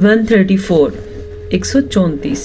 134 134।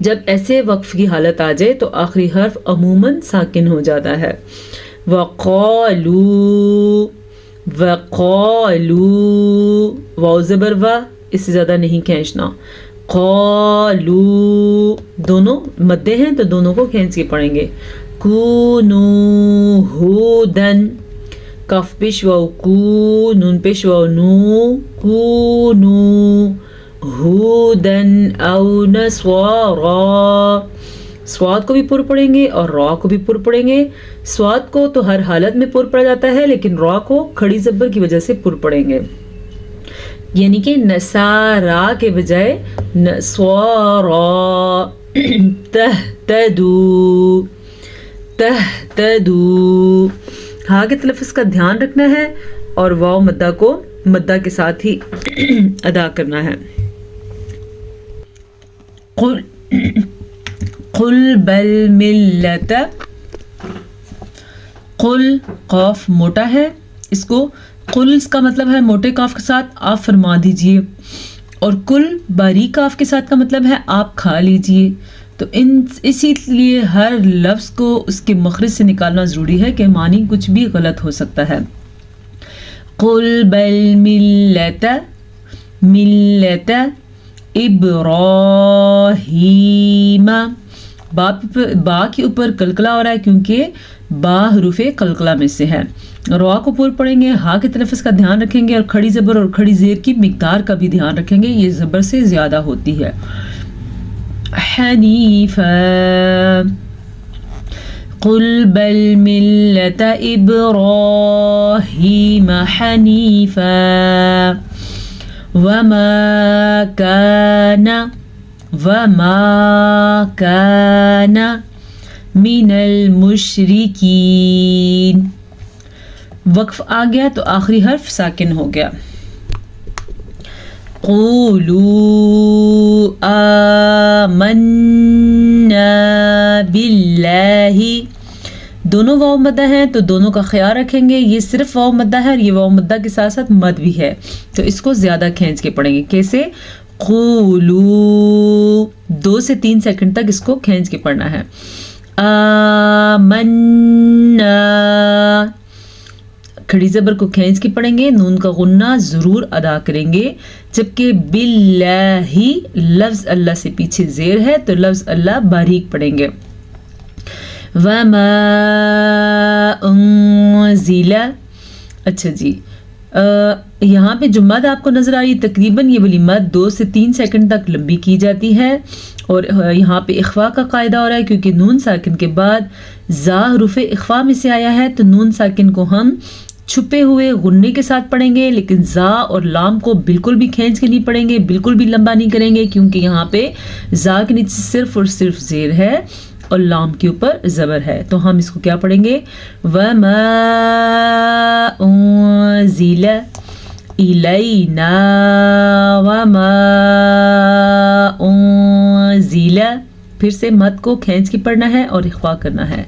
جب ایسے وقف کی حالت آ جائے تو آخری حرف عموماً ساکن ہو جاتا ہے. وقالو، وقالو، واو زبر وا، اس سے زیادہ نہیں کھینچنا. قالو، دونوں مدے ہیں تو دونوں کو کھینچ کے پڑھیں گے. کونو ہودن، کاف پیش واو کو، نون پیش واو نو، کونو ہودن او نصارا. سواد کو بھی پر پڑھیں گے اور را کو بھی پر پڑھیں گے. سواد کو تو ہر حالت میں پر پڑا جاتا ہے لیکن را کو کھڑی زبر کی وجہ سے پر پڑھیں گے، یعنی کہ نصارا کے بجائے نصارا. تہتدو، تہتدو. ہاں کے تلفظ کا دھیان رکھنا ہے اور واو مدہ کو مدہ کے ساتھ ہی ادا کرنا ہے. قل، قل بل ملت. قل قاف موٹا ہے، اس کو قل کا مطلب ہے موٹے کاف کے ساتھ آپ فرما دیجئے، اور کل باریک کاف کے ساتھ کا مطلب ہے آپ کھا لیجئے. تو اسی لیے ہر لفظ کو اس کے مخرج سے نکالنا ضروری ہے کہ معنی کچھ بھی غلط ہو سکتا ہے. قل بل ملت، ملت ابراہیم. با کے اوپر قلقلہ ہو رہا ہے کیونکہ با حروف قلقلہ میں سے ہے. را کو پور پڑھیں گے، ہا کے تلفظ کا دھیان رکھیں گے اور کھڑی زبر اور کھڑی زیر کی مقدار کا بھی دھیان رکھیں گے، یہ زبر سے زیادہ ہوتی ہے. حنیفا، قل بل ملت ابراہیم حنیفا وما کان، وما کان من المشرکین. وقف آ گیا تو آخری حرف ساکن ہو گیا. قولوا آمنا باللہ. دونوں واو مدہ ہیں تو دونوں کا خیال رکھیں گے، یہ صرف واو مدہ ہے اور یہ واو مدہ کے ساتھ ساتھ مد بھی ہے تو اس کو زیادہ کھینچ کے پڑھیں گے. کیسے؟ قولوا، 2 سے 3 سیکنڈ تک اس کو کھینچ کے پڑھنا ہے. آمنا، کھڑی زبر کو کھینچ کے پڑھیں گے، نون کا غنہ ضرور ادا کریں گے. جبکہ باللہ لفظ اللہ سے پیچھے زیر ہے تو لفظ اللہ باریک پڑھیں گے. وما انزل. اچھا جی، یہاں پہ جو مد آپ کو نظر آ رہی تقریباً یہ والی مد 2 سے 3 سیکنڈ تک لمبی کی جاتی ہے، اور یہاں پہ اخفا کا قاعدہ ہو رہا ہے کیونکہ نون ساکن کے بعد زا حروف اخفا میں سے آیا ہے تو نون ساکن کو ہم چھپے ہوئے غنے کے ساتھ پڑھیں گے، لیکن زا اور لام کو بالکل بھی کھینچ کے نہیں پڑھیں گے، بالکل بھی لمبا نہیں کریں گے کیونکہ یہاں پہ زا کے نیچے صرف اور صرف زیر ہے اور لام کے اوپر زبر ہے. تو ہم اس کو کیا پڑھیں گے؟ وَمَا أُنزِلَ إِلَيْنَا وَمَا أُنزِلَ. پھر سے مد کو کھینچ کے پڑھنا ہے اور اخفا کرنا ہے.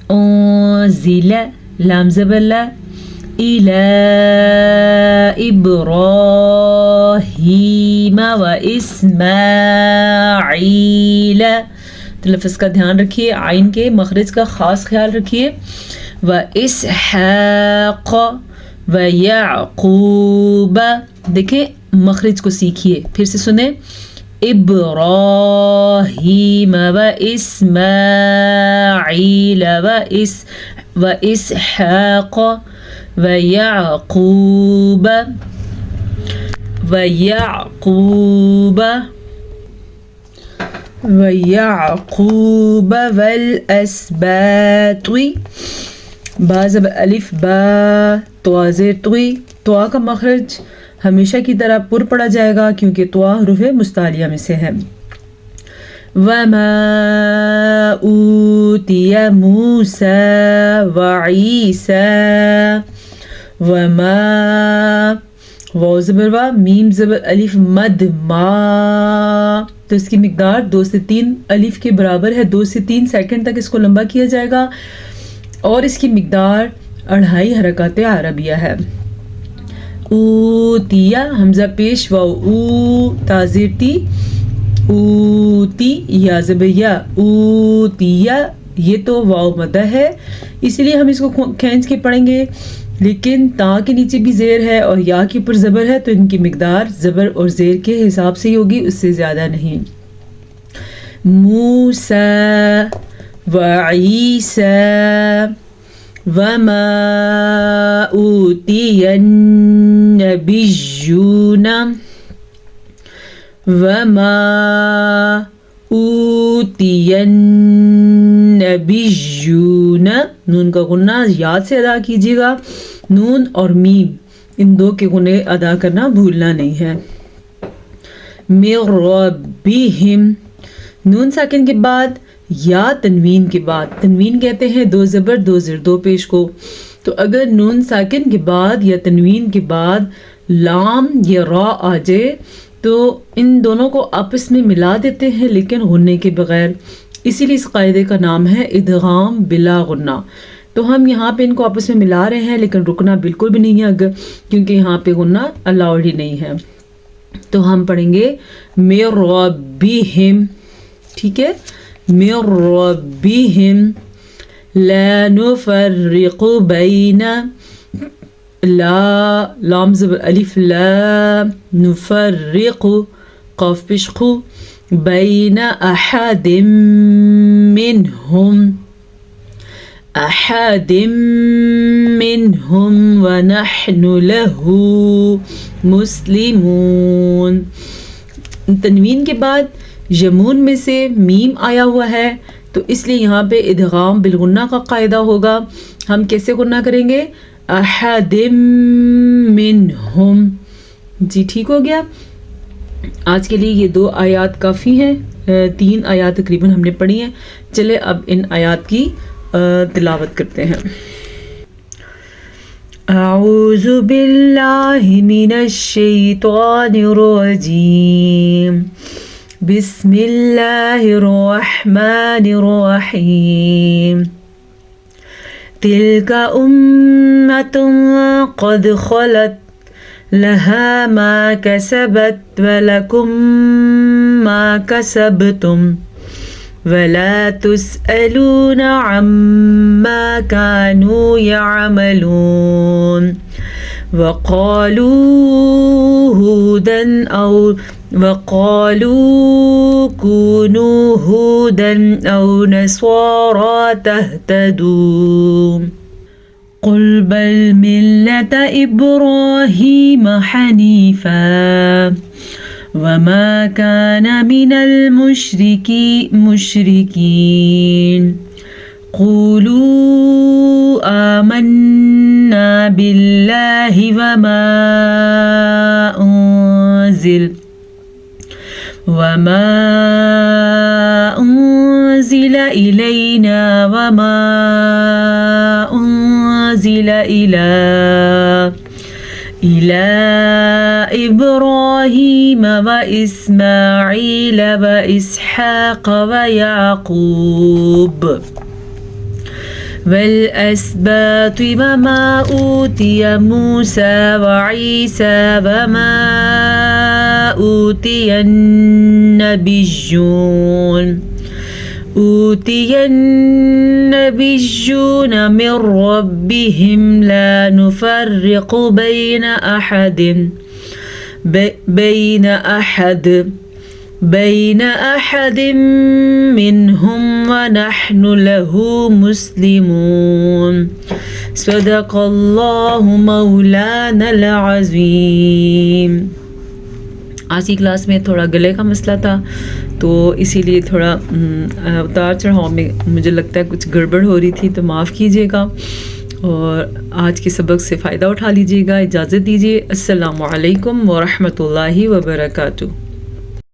أُنزِلَ لام زبر لا، إِلَى إِبْرَاهِيمَ وَإِسْمَاعِيلَ. لفظ کا دھیان رکھیے، عین کے مخرج کا خاص خیال رکھیے. وَإِسْحَاقَ وَيَعْقُوبَ. دیکھیں مخرج کو سیکھیے، پھر سے سنیں. إِبْرَاهِيمَ وَإِسْمَاعِيلَ وَإِسْحَاقَ وَيَعْقُوبَ وَيَعْقُوبَ وَالْأَسْبَاطِ. با زبر الف با، توا زیر توی. توا کا مخرج ہمیشہ کی طرح پر پڑا جائے گا کیونکہ توا حروف مستعلیہ میں سے ہے. وَمَا أُوتِيَ مُوسَى وَعِيسَى. وَمَا واو زبر وا، میم زبر الف مد ما، تو اس کی مقدار 2 سے 3 الف کے برابر ہے. 2 سے 3 سیکنڈ تک اس کو لمبا کیا جائے گا اور اس کی مقدار 2.5 حرکات عربیہ ہے. اوتیا حمزہ پیش واو او، تازیر تی، اوتی یا زبیا اوتیا، یہ تو واو مدہ ہے اس لیے ہم اس کو کھینچ کے پڑھیں گے، لیکن تا کے نیچے بھی زیر ہے اور یا کے اوپر زبر ہے تو ان کی مقدار زبر اور زیر کے حساب سے ہی ہوگی، اس سے زیادہ نہیں۔ موسیٰ وعیسیٰ وما اوتی النبیون وما اوتی النبیون، نون کا غنہ یاد سے ادا کیجیے گا، نون اور میم ان دو کے غنے ادا کرنا بھولنا نہیں ہے۔ من ربہم، نون ساکن کے بعد یا تنوین کے بعد، تنوین کہتے ہیں دو زبر دو زیر دو پیش کو، تو اگر نون ساکن کے بعد یا تنوین کے بعد لام یا را آ جائے تو ان دونوں کو آپس میں ملا دیتے ہیں لیکن غنے کے بغیر، اسی لیے اس قاعدے کا نام ہے ادغام بلا غنہ۔ تو ہم یہاں پہ ان کو آپس میں ملا رہے ہیں لیکن رکنا بالکل بھی نہیں ہے اگر، کیونکہ یہاں پہ غنہ الاؤڈ ہی نہیں ہے، تو ہم پڑھیں گے من ربہم، ٹھیک ہے، من ربہم لا نفرق بین، لا لام زبر الف لا، نفرق قاف پشخو، بین احد منہم، احد منہم ونحن له مسلمون۔ تنوین کے بعد یمون میں سے میم آیا ہوا ہے تو اس لیے یہاں پہ ادغام بالغنہ کا قاعدہ ہوگا۔ ہم کیسے غنہ کریں گے؟ احد منہم، جی ٹھیک ہو گیا۔ آج کے لیے یہ 2 آیات کافی ہیں، 3 آیات تقریباً ہم نے پڑھی ہیں، چلے اب ان آیات کی تلاوت کرتے ہیں۔ اعوذ باللہ من الشیطان الرجیم، بسم اللہ الرحمن الرحیم، تلک امۃ قد خلت لها ما كسبت ولكم ما كسبتم ولا تسألون عما كانوا يعملون، وقالوا كونوا هودا أو نصارى تهتدوا، قل بل ملة إبراهيم حنيفا وما كان من المشركين، قولوا آمنا بالله وما أنزل إلينا وما أنزل إلى إبراهيم وإسماعيل وإسحاق ويعقوب والأسباط وما أوتي موسى وعيسى وما أوتي النبيون من ربهم لا نفرق بين أحد منهم ونحن له مسلمون، صدق الله مولانا العظیم۔ آج کی کلاس میں تھوڑا گلے کا مسئلہ تھا تو اسی لیے تھوڑا اتار چڑھاؤ میں مجھے لگتا ہے کچھ گڑبڑ ہو رہی تھی، تو معاف کیجیے گا اور آج کے سبق سے فائدہ اٹھا لیجیے گا۔ اجازت دیجیے، السلام علیکم ورحمۃ اللہ وبرکاتہ۔